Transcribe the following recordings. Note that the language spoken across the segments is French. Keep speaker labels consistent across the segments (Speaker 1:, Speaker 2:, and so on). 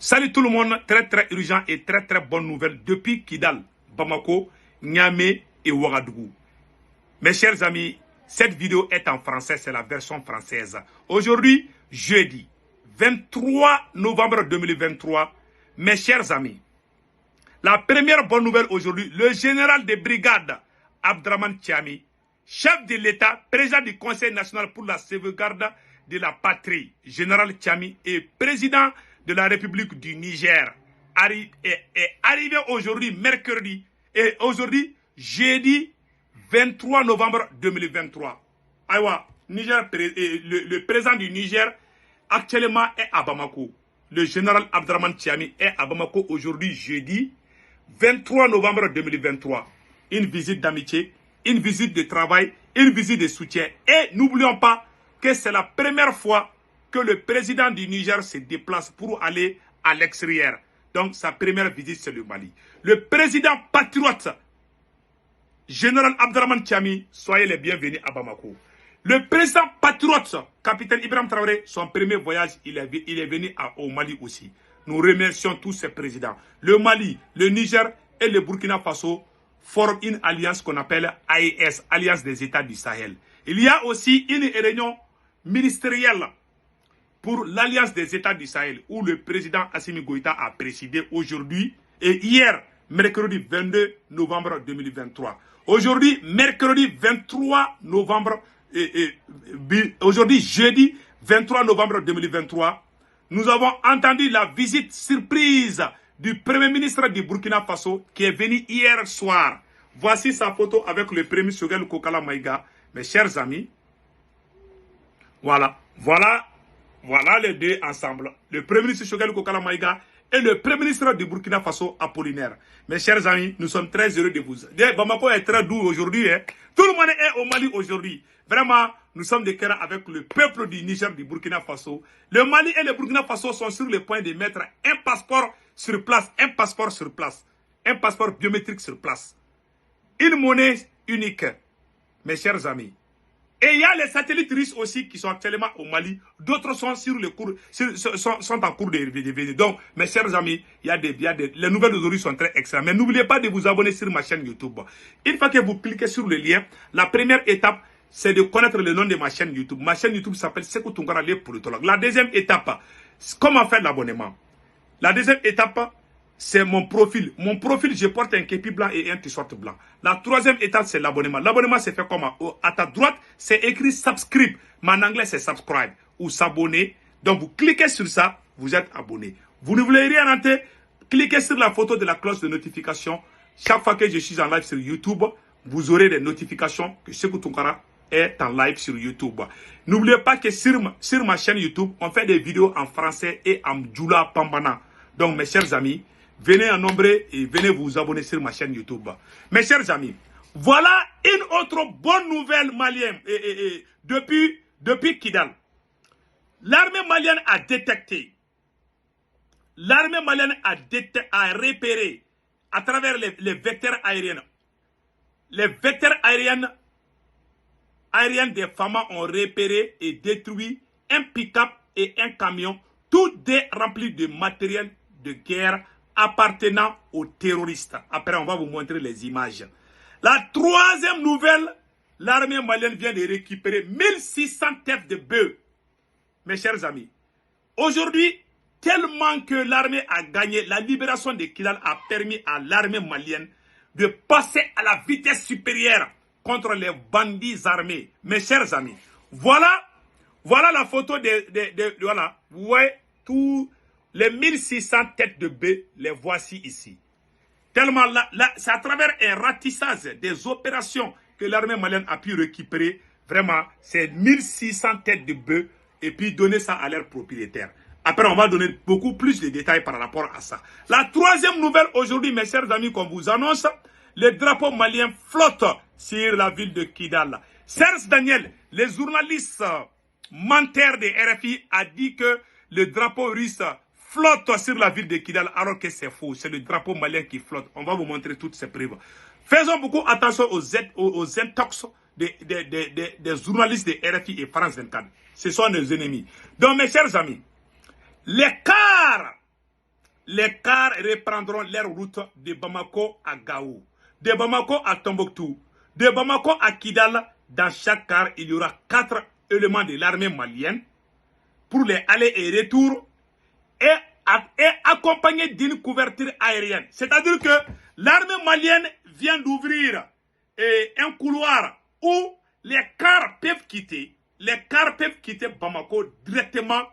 Speaker 1: Salut tout le monde, très urgent et très bonne nouvelle depuis Kidal, Bamako, Niamey et Ouagadougou. Mes chers amis, cette vidéo est en français, c'est la version française. Aujourd'hui, jeudi 23 novembre 2023, mes chers amis, la première bonne nouvelle aujourd'hui, le général de brigade Abdraman Tchami, chef de l'État, président du Conseil national pour la sauvegarde de la patrie, général Tchami, et président de la République du Niger, est arrivé aujourd'hui, mercredi, et aujourd'hui, jeudi 23 novembre 2023. Aïwa, le président du Niger actuellement est à Bamako. Le général Abdraman Tchami est à Bamako aujourd'hui, jeudi 23 novembre 2023. Une visite d'amitié, une visite de travail, une visite de soutien. Et n'oublions pas que c'est la première fois que le président du Niger se déplace pour aller à l'extérieur. Donc sa première visite, c'est le Mali. Le président patriote, général Abdraman Tchami, soyez les bienvenus à Bamako. Le président patriote, capitaine Ibrahim Traoré, son premier voyage, il est venu au Mali aussi. Nous remercions tous ces présidents. Le Mali, le Niger et le Burkina Faso forment une alliance qu'on appelle AES, Alliance des États du Sahel. Il y a aussi une réunion ministérielle pour l'Alliance des États du Sahel, où le président Assimi Goïta a présidé aujourd'hui et hier, mercredi 22 novembre 2023. Aujourd'hui, mercredi 23 novembre, aujourd'hui, jeudi 23 novembre 2023, nous avons entendu la visite surprise du Premier ministre du Burkina Faso qui est venu hier soir. Voici sa photo avec le Premier ministre Kokala Maïga. Mes chers amis, voilà les deux ensemble. Le Premier ministre Choguel Kokala Maïga et le Premier ministre du Burkina Faso Apollinaire. Mes chers amis, nous sommes très heureux de vous. Bamako est très doux aujourd'hui. Hein. Tout le monde est au Mali aujourd'hui. Vraiment, nous sommes de cœur avec le peuple du Niger, du Burkina Faso. Le Mali et le Burkina Faso sont sur le point de mettre un passeport sur place. Un passeport sur place. Un passeport biométrique sur place. Une monnaie unique. Mes chers amis. Et il y a les satellites russes aussi qui sont actuellement au Mali. D'autres sont sur le cours, sont en cours de venir. Donc, mes chers amis, les nouvelles d'aujourd'hui sont très excellentes. Mais n'oubliez pas de vous abonner sur ma chaîne YouTube. Une fois que vous cliquez sur le lien, la première étape, c'est de connaître le nom de ma chaîne YouTube. Ma chaîne YouTube s'appelle Sekou Tounkara, les politologues. La deuxième étape, comment faire l'abonnement? La deuxième étape, c'est mon profil. Mon profil, je porte un képi blanc et un t-shirt blanc. La troisième étape, c'est l'abonnement. L'abonnement, c'est fait comment? À ta droite, c'est écrit subscribe. Mais en anglais, c'est subscribe ou s'abonner. Donc, vous cliquez sur ça, vous êtes abonné. Vous ne voulez rien rater? Cliquez sur la photo de la cloche de notification. Chaque fois que je suis en live sur YouTube, vous aurez des notifications que Sekou Tounkara est en live sur YouTube. N'oubliez pas que sur ma chaîne YouTube, on fait des vidéos en français et en djoula pambana. Donc, mes chers amis, venez en nombre et venez vous abonner sur ma chaîne YouTube. Mes chers amis, voilà une autre bonne nouvelle malienne depuis Kidal. L'armée malienne a détecté, a repéré à travers les vecteurs aériens. Les vecteurs aériens des FAMA ont repéré et détruit un pick-up et un camion, tous deux remplis de matériel de guerre appartenant aux terroristes. Après, on va vous montrer les images. La troisième nouvelle, l'armée malienne vient de récupérer 1600 têtes de bœufs. Mes chers amis, aujourd'hui, tellement que l'armée a gagné, la libération de Kidal a permis à l'armée malienne de passer à la vitesse supérieure contre les bandits armés. Mes chers amis, voilà la photo voilà, vous voyez tout. Les 1600 têtes de bœufs, les voici ici. Tellement là, c'est à travers un ratissage des opérations que l'armée malienne a pu récupérer. Vraiment, c'est 1600 têtes de bœufs et puis donner ça à leurs propriétaires. Après, on va donner beaucoup plus de détails par rapport à ça. La troisième nouvelle aujourd'hui, mes chers amis, qu'on vous annonce, le drapeau malien flotte sur la ville de Kidal. Serge Daniel, le journaliste menteur de RFI, a dit que le drapeau russe flotte sur la ville de Kidal, alors que c'est faux. C'est le drapeau malien qui flotte. On va vous montrer toutes ces preuves. Faisons beaucoup attention aux intox des journalistes de RFI et France 24. Ce sont nos ennemis. Donc, mes chers amis, l'écart les cars reprendront leur route de Bamako à Gao, de Bamako à Tombouctou, de Bamako à Kidal. Dans chaque car, il y aura 4 éléments de l'armée malienne pour les allers et retours et accompagnés d'une couverture aérienne. C'est-à-dire que l'armée malienne vient d'ouvrir un couloir où les cars peuvent quitter. Les cars peuvent quitter Bamako directement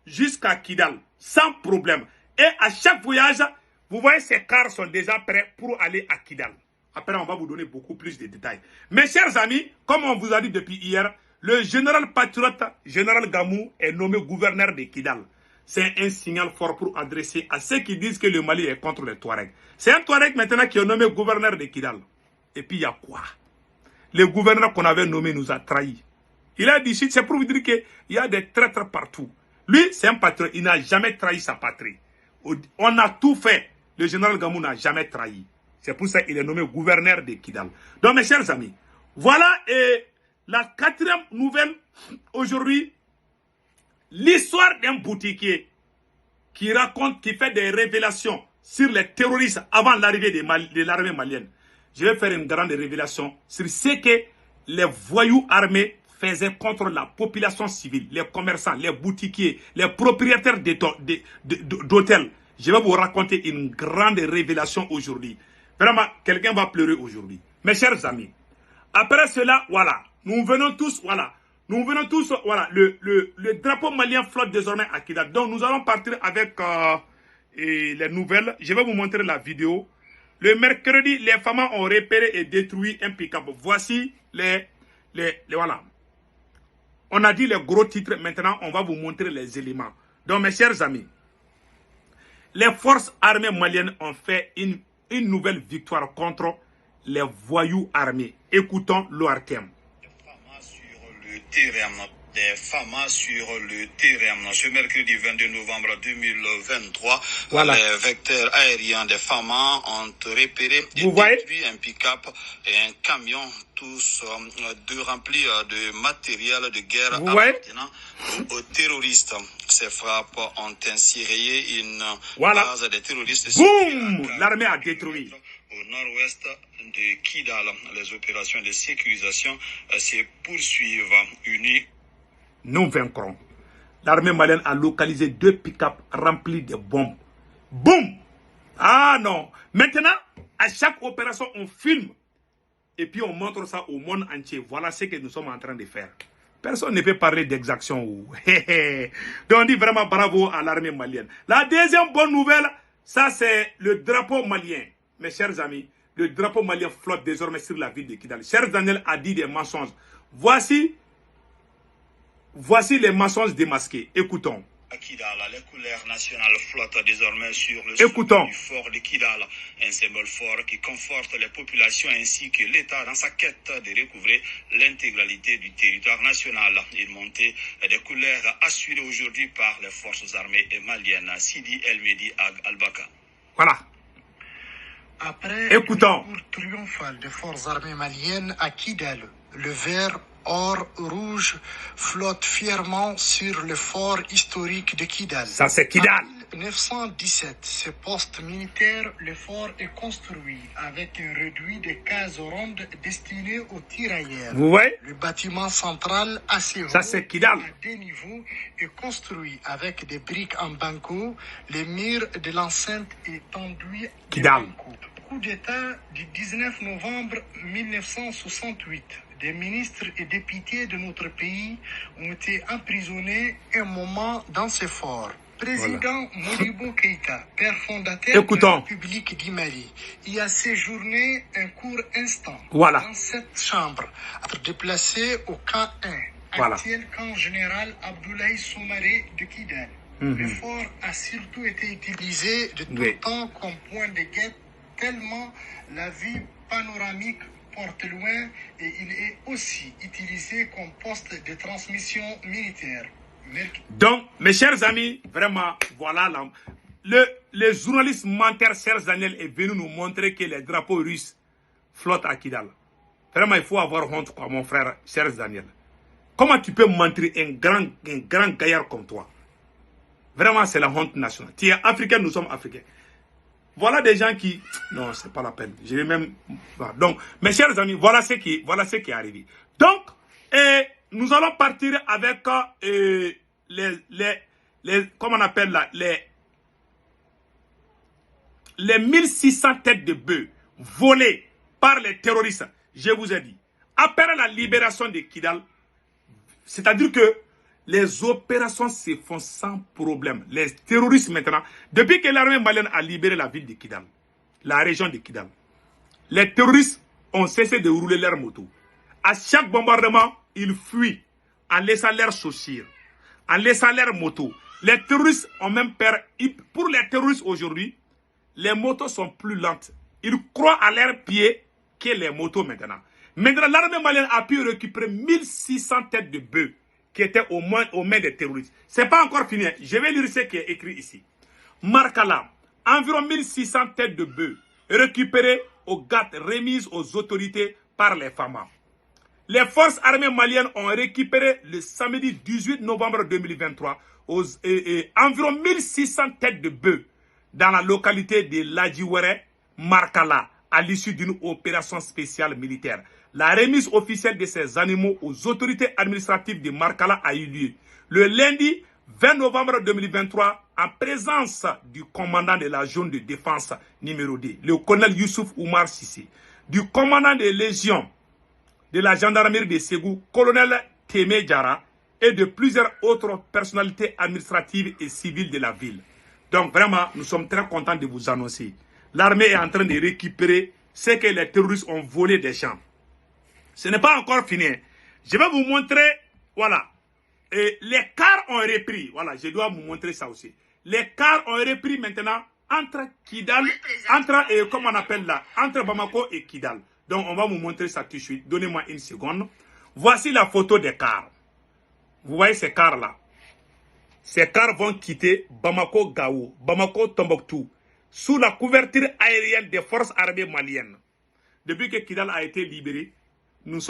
Speaker 1: jusqu'à Kidal, sans problème. Et à chaque voyage, vous voyez, ces cars sont déjà prêts pour aller à Kidal. Après, on va vous donner beaucoup plus de détails. Mes chers amis, comme on vous a dit depuis hier, le général patriote, général Gamou, est nommé gouverneur de Kidal. C'est un signal fort pour adresser à ceux qui disent que le Mali est contre les Touaregs. C'est un Touareg maintenant qui est nommé gouverneur de Kidal. Et puis, il y a quoi? Le gouverneur qu'on avait nommé nous a trahis. Il a dit, c'est pour vous dire qu'il y a des traîtres partout. Lui, c'est un patriote. Il n'a jamais trahi sa patrie. On a tout fait. Le général Gamou n'a jamais trahi. C'est pour ça qu'il est nommé gouverneur de Kidal. Donc, mes chers amis, voilà la 4e nouvelle aujourd'hui. L'histoire d'un boutiquier qui raconte, qui fait des révélations sur les terroristes avant l'arrivée de l'armée malienne. Je vais faire une grande révélation sur ce que les voyous armés faisaient contre la population civile, les commerçants, les boutiquiers, les propriétaires d'hôtels. Je vais vous raconter une grande révélation aujourd'hui. Vraiment, quelqu'un va pleurer aujourd'hui. Mes chers amis, après cela, voilà, nous venons tous, voilà, le drapeau malien flotte désormais à Kidal. Donc, nous allons partir avec les nouvelles. Je vais vous montrer la vidéo. Le mercredi, les femmes ont repéré et détruit un pick-up. Voici voilà. On a dit les gros titres. Maintenant, on va vous montrer les éléments. Donc, mes chers amis, les forces armées maliennes ont fait une nouvelle victoire contre les voyous armés. Écoutons l'ORTM.
Speaker 2: Des FAMA sur le terrain. Ce mercredi 22 novembre 2023,
Speaker 1: voilà.
Speaker 2: Les vecteurs aériens des FAMA ont repéré et détruit un pick-up et un camion, tous remplis de matériel de guerre appartenant aux terroristes. Ces frappes ont ainsi rayé une base des terroristes.
Speaker 1: Boum! L'armée a détruit.
Speaker 2: Au nord-ouest de Kidal, les opérations de sécurisation se poursuivent unies.
Speaker 1: Nous vaincrons. L'armée malienne a localisé 2 pick-up remplis de bombes. Boum! Ah non! Maintenant, à chaque opération, on filme. Et puis on montre ça au monde entier. Voilà ce que nous sommes en train de faire. Personne ne peut parler d'exaction. Donc on dit vraiment bravo à l'armée malienne. La deuxième bonne nouvelle, ça c'est le drapeau malien. Mes chers amis, le drapeau malien flotte désormais sur la ville de Kidal. Cher Daniel a dit des mensonges. Voici les mensonges démasqués. Écoutons.
Speaker 2: À Kidal, les couleurs nationales flottent désormais sur le
Speaker 1: Écoutons.
Speaker 2: du fort de Kidal, un symbole fort qui conforte les populations ainsi que l'État dans sa quête de recouvrer l'intégralité du territoire national. Une montée des couleurs assurée aujourd'hui par les forces armées maliennes. Sidi El Mehdi Al-Baka.
Speaker 1: Voilà.
Speaker 3: Après
Speaker 1: écoutons.
Speaker 3: Le tour triomphal des forces armées maliennes à Kidal, le vert, or, rouge flotte fièrement sur le fort historique de Kidal.
Speaker 1: Ça c'est Kidal.
Speaker 3: En 1917, ce poste militaire, le fort est construit avec un réduit de cases rondes destinées aux tirailleurs.
Speaker 1: Vous voyez?
Speaker 3: Le bâtiment central assez haut,
Speaker 1: ça c'est Kidal.
Speaker 3: à 2 niveaux, est construit avec des briques en banco. Les murs de l'enceinte est enduit de
Speaker 1: Kidal.
Speaker 3: banco. Coup d'État du 19 novembre 1968. Des ministres et députés de notre pays ont été emprisonnés un moment dans ce fort. Président Modibo Keïta, père fondateur de la République du Mali, y a séjourné un court instant dans cette chambre, être déplacé au camp 1, actuel camp général Abdoulaye Soumaré de Kidal. Le fort a surtout été utilisé de tout temps comme point de guette, tellement la vue panoramique porte loin, et il est aussi utilisé comme poste de transmission militaire.
Speaker 1: Donc, mes chers amis, vraiment, voilà, le journaliste menteur Serge Daniel est venu nous montrer que les drapeaux russes flottent à Kidal. Vraiment, il faut avoir honte, quoi, mon frère Serge Daniel. Comment tu peux mentir un grand gaillard comme toi? Vraiment, c'est la honte nationale. Tu es africain, nous sommes africains. Voilà des gens qui... Non, c'est pas la peine. Je vais même... Donc, mes chers amis, voilà ce qui est arrivé. Donc, nous allons partir avec comment on appelle là, les 1600 têtes de bœufs volées par les terroristes. Je vous ai dit, après la libération de Kidal, c'est-à-dire que les opérations se font sans problème. Les terroristes maintenant, depuis que l'armée malienne a libéré la ville de Kidal, la région de Kidal, les terroristes ont cessé de rouler leurs motos. À chaque bombardement, ils fuient en laissant leurs chaussures, en laissant leurs motos. Les terroristes ont même peur. Pour les terroristes aujourd'hui, les motos sont plus lentes. Ils croient à leurs pieds que les motos maintenant. Maintenant, l'armée malienne a pu récupérer 1600 têtes de bœufs qui étaient aux mains des terroristes. Ce n'est pas encore fini. Je vais lire ce qui est écrit ici. Markala, environ 1600 têtes de bœufs récupérées au GAT, remises aux autorités par les FAMA. Les forces armées maliennes ont récupéré le samedi 18 novembre 2023 environ 1600 têtes de bœufs dans la localité de Ladjiwere, Markala, à l'issue d'une opération spéciale militaire. La remise officielle de ces animaux aux autorités administratives de Markala a eu lieu le lundi 20 novembre 2023 en présence du commandant de la zone de défense numéro 2, le colonel Youssouf Oumar Sissé, du commandant de légion de la gendarmerie de Ségou, colonel Témé Diara, et de plusieurs autres personnalités administratives et civiles de la ville. Donc vraiment, nous sommes très contents de vous annoncer. L'armée est en train de récupérer ce que les terroristes ont volé des champs. Ce n'est pas encore fini. Je vais vous montrer, voilà. Et les cars ont repris. Voilà, je dois vous montrer ça aussi. Les cars ont repris maintenant entre Kidal, comment on appelle là, entre Bamako et Kidal. Donc, on va vous montrer ça tout de suite. Donnez-moi une seconde. Voici la photo des cars. Vous voyez ces cars-là. Ces cars vont quitter Bamako-Gao, Bamako-Tombouctou, sous la couverture aérienne des forces armées maliennes. Depuis que Kidal a été libéré, nous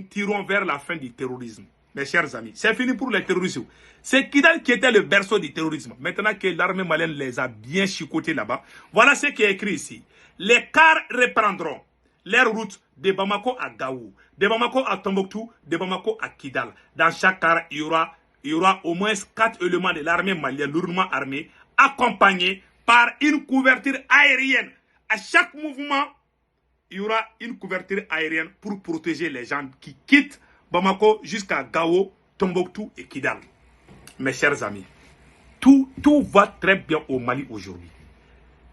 Speaker 1: tirons vers la fin du terrorisme. Mes chers amis, c'est fini pour les terroristes. C'est Kidal qui était le berceau du terrorisme. Maintenant que l'armée malienne les a bien chicotés là-bas, voilà ce qui est écrit ici. Les cars reprendront leur route de Bamako à Gao, de Bamako à Tombouctou, de Bamako à Kidal. Dans chaque car, il y aura au moins 4 éléments de l'armée malienne lourdement armés, accompagnés par une couverture aérienne. À chaque mouvement, il y aura une couverture aérienne pour protéger les gens qui quittent Bamako jusqu'à Gao, Tombouctou et Kidal. Mes chers amis, tout va très bien au Mali aujourd'hui.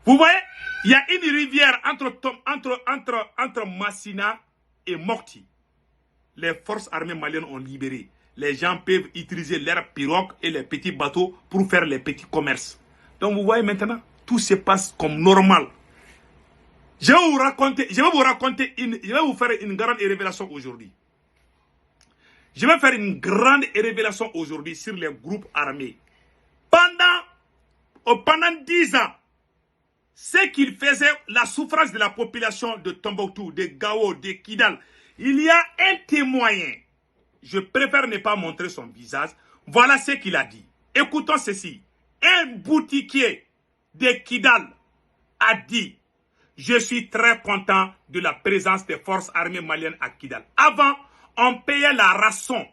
Speaker 1: Vous voyez, il y a une rivière entre Massina et Mokti. Les forces armées maliennes ont libéré. Les gens peuvent utiliser leurs pirogues et les petits bateaux pour faire les petits commerces. Donc vous voyez maintenant, tout se passe comme normal. Je vais vous faire une grande révélation aujourd'hui. Je vais faire une grande révélation aujourd'hui sur les groupes armés. Pendant 10 ans, ce qu'ils faisaient, la souffrance de la population de Tombouctou, de Gao, de Kidal, il y a un témoin. Je préfère ne pas montrer son visage. Voilà ce qu'il a dit. Écoutons ceci. Un boutiquier de Kidal a dit: je suis très content de la présence des forces armées maliennes à Kidal. Avant, on payait la rançon.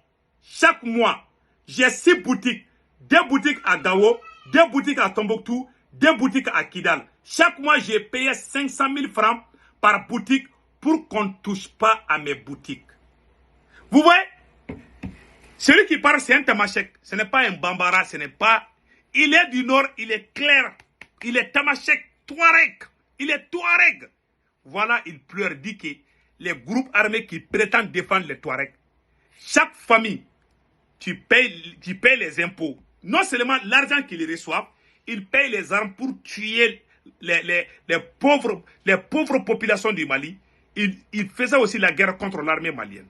Speaker 1: Chaque mois, j'ai 6 boutiques. 2 boutiques à Gao, 2 boutiques à Tombouctou, 2 boutiques à Kidal. Chaque mois, j'ai payé 500 000 francs par boutique pour qu'on ne touche pas à mes boutiques. Vous voyez? Celui qui parle, c'est un Tamashek. Ce n'est pas un Bambara, ce n'est pas... Il est du nord, il est clair. Il est Tamashek, Touareg. Il est Touareg. Voilà, il pleure, dit que les groupes armés qui prétendent défendre les Touaregs, chaque famille, tu payes les impôts. Non seulement l'argent qu'ils reçoivent, ils payent les armes pour tuer les pauvres populations du Mali. Ils faisaient aussi la guerre contre l'armée malienne.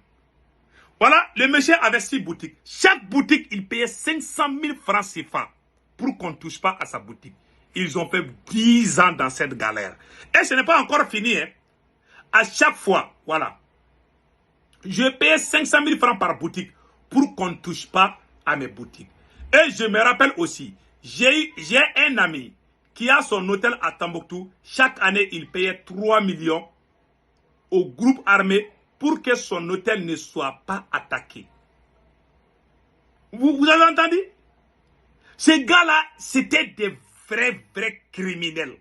Speaker 1: Voilà, le monsieur avait 6 boutiques. Chaque boutique, il payait 500 000 francs CFA pour qu'on ne touche pas à sa boutique. Ils ont fait 10 ans dans cette galère. Et ce n'est pas encore fini. Hein. À chaque fois, voilà, je payais 500 000 francs par boutique pour qu'on ne touche pas à mes boutiques. Et je me rappelle aussi J'ai un ami qui a son hôtel à Tombouctou. Chaque année, il payait 3 millions au groupe armé pour que son hôtel ne soit pas attaqué. Vous avez entendu? Ces gars-là, c'était des vrais criminels.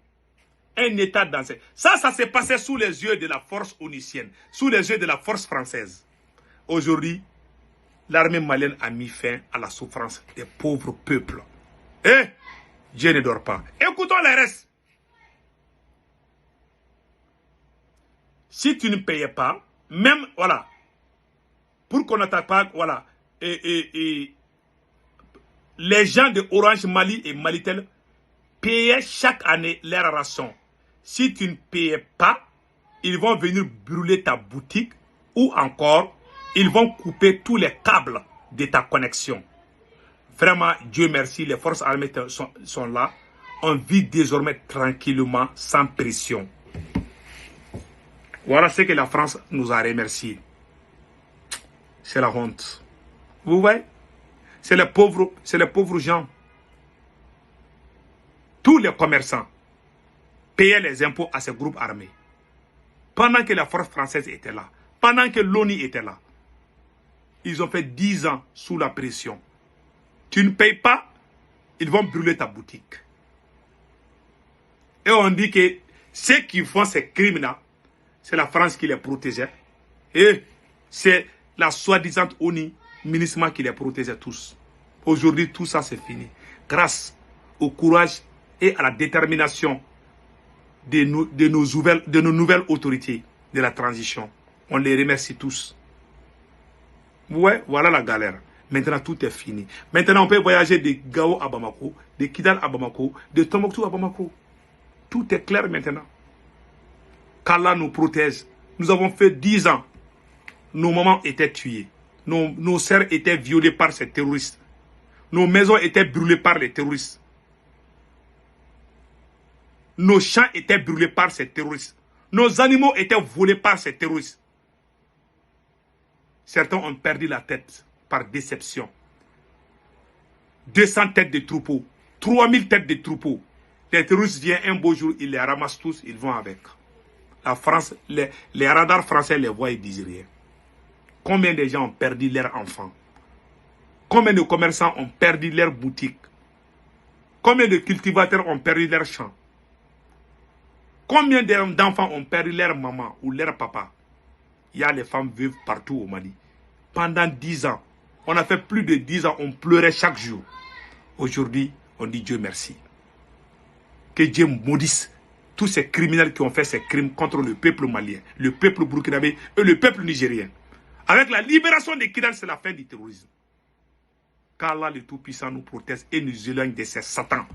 Speaker 1: Un état dansé. Ça s'est passé sous les yeux de la force onusienne, sous les yeux de la force française. Aujourd'hui, l'armée malienne a mis fin à la souffrance des pauvres peuples. Et Dieu ne dort pas. Écoutons les restes. Si tu ne payais pas, même, voilà, pour qu'on n'attaque pas, voilà, les gens de Orange Mali et Malitel payaient chaque année leur ration. Si tu ne payais pas, ils vont venir brûler ta boutique ou encore, ils vont couper tous les câbles de ta connexion. Vraiment, Dieu merci, les forces armées sont là. On vit désormais tranquillement, sans pression. Voilà ce que la France nous a remercié. C'est la honte. Vous voyez? C'est les pauvres gens. Tous les commerçants payaient les impôts à ces groupes armés. Pendant que la force française était là. Pendant que l'ONU était là. Ils ont fait 10 ans sous la pression. Tu ne payes pas, ils vont brûler ta boutique. Et on dit que ceux qui font ces crimes-là, c'est la France qui les protégeait. Et c'est la soi-disant ONU, MINUSMA qui les protégeait tous. Aujourd'hui, tout ça, c'est fini. Grâce au courage et à la détermination de nos nouvelles autorités de la transition. On les remercie tous. Ouais, voilà la galère. Maintenant, tout est fini. Maintenant, on peut voyager de Gao à Bamako, de Kidal à Bamako, de Tombouctou à Bamako. Tout est clair maintenant. qu'Allah nous protège. Nous avons fait 10 ans. Nos mamans étaient tuées. Nos sœurs étaient violées par ces terroristes. Nos maisons étaient brûlées par les terroristes. Nos champs étaient brûlés par ces terroristes. Nos animaux étaient volés par ces terroristes. Certains ont perdu la tête par déception. 200 têtes de troupeaux, 3000 têtes de troupeaux. Les terroristes viennent un beau jour, ils les ramassent tous, ils vont avec. La France, les radars français les voient et disent rien. Combien de gens ont perdu leurs enfants? Combien de commerçants ont perdu leurs boutiques? Combien de cultivateurs ont perdu leurs champs? Combien d'enfants ont perdu leur maman ou leur papa? Il y a les femmes veuves partout au Mali. Pendant 10 ans, on a fait plus de 10 ans, on pleurait chaque jour. Aujourd'hui, on dit Dieu merci. Que Dieu maudisse tous ces criminels qui ont fait ces crimes contre le peuple malien, le peuple burkinabé et le peuple nigérien. Avec la libération des Kidal, c'est la fin du terrorisme. Qu'Allah le Tout-Puissant nous protège et nous éloigne de ces satans.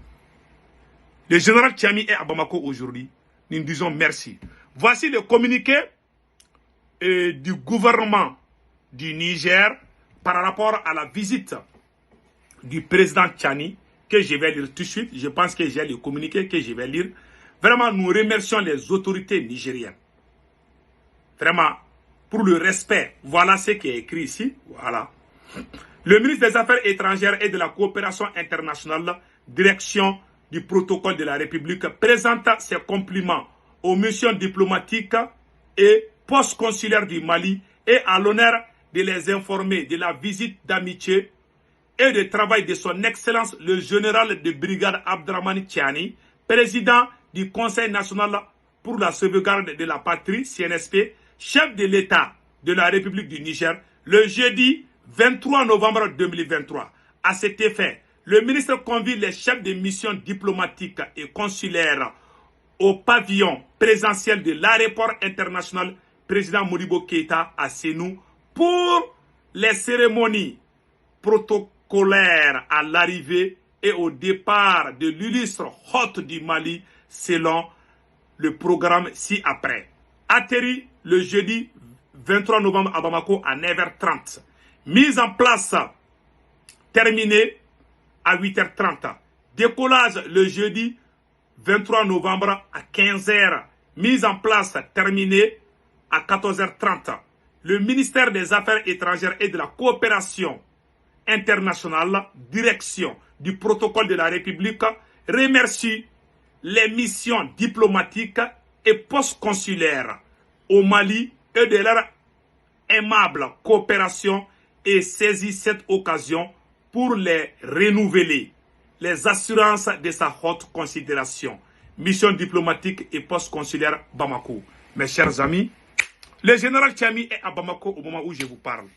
Speaker 1: Le général Tchami est à Bamako aujourd'hui. Nous disons merci. Voici le communiqué du gouvernement du Niger par rapport à la visite du président Tchani, que je vais lire tout de suite. Je pense que j'ai le communiqué que je vais lire. Vraiment, nous remercions les autorités nigériennes. Vraiment, pour le respect. Voilà ce qui est écrit ici. Voilà. Le ministre des Affaires étrangères et de la coopération internationale, direction du protocole de la République, présente ses compliments aux missions diplomatiques et post-consulaires du Mali et à l'honneur de les informer de la visite d'amitié et de travail de son Excellence le général de brigade Abdrahmane Tchani, président du Conseil national pour la sauvegarde de la patrie, CNSP, chef de l'État de la République du Niger, le jeudi 23 novembre 2023. À cet effet, le ministre convie les chefs de missions diplomatiques et consulaires au pavillon présentiel de l'aéroport international président Modibo Keïta à Sénou pour les cérémonies protocolaires à l'arrivée et au départ de l'illustre hôte du Mali selon le programme ci-après. Atterri le jeudi 23 novembre à Bamako à 9h30. Mise en place terminée à 8h30. Décollage le jeudi 23 novembre à 15h. Mise en place terminée à 14h30. Le ministère des Affaires étrangères et de la coopération internationale, direction du protocole de la République, remercie les missions diplomatiques et post-consulaires au Mali et de leur aimable coopération et saisit cette occasion pour les renouveler les assurances de sa haute considération. Mission diplomatique et post-consulaire Bamako. Mes chers amis, le général Tchiami est à Bamako au moment où je vous parle.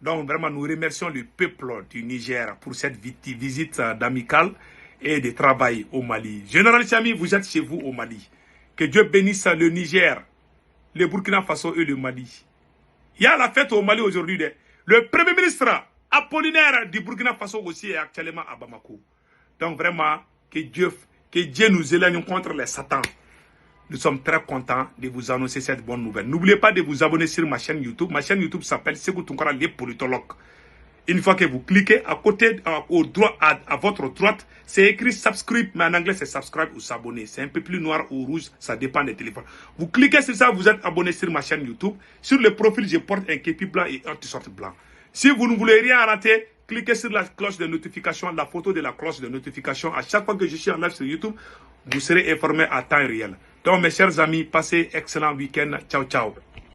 Speaker 1: Donc vraiment, nous remercions le peuple du Niger pour cette visite d'amicale et de travail au Mali. Général Tchiami, vous êtes chez vous au Mali. Que Dieu bénisse le Niger, le Burkina Faso et le Mali. Il y a la fête au Mali aujourd'hui. Le premier ministre Apollinaire du Burkina Faso aussi est actuellement à Bamako. Donc vraiment, que Dieu nous éloigne contre les satans. Nous sommes très contents de vous annoncer cette bonne nouvelle. N'oubliez pas de vous abonner sur ma chaîne YouTube. Ma chaîne YouTube s'appelle Sékou Tounkara, les politologues. Une fois que vous cliquez à côté, à votre droite, c'est écrit subscribe, mais en anglais c'est subscribe ou s'abonner. C'est un peu plus noir ou rouge, ça dépend des téléphones. Vous cliquez sur ça, vous êtes abonné sur ma chaîne YouTube. Sur le profil, je porte un képi blanc et un t-shirt blanc. Si vous ne voulez rien rater, cliquez sur la cloche de notification, la photo de la cloche de notification. À chaque fois que je suis en live sur YouTube, vous serez informé à temps réel. Donc mes chers amis, passez excellent week-end. Ciao, ciao.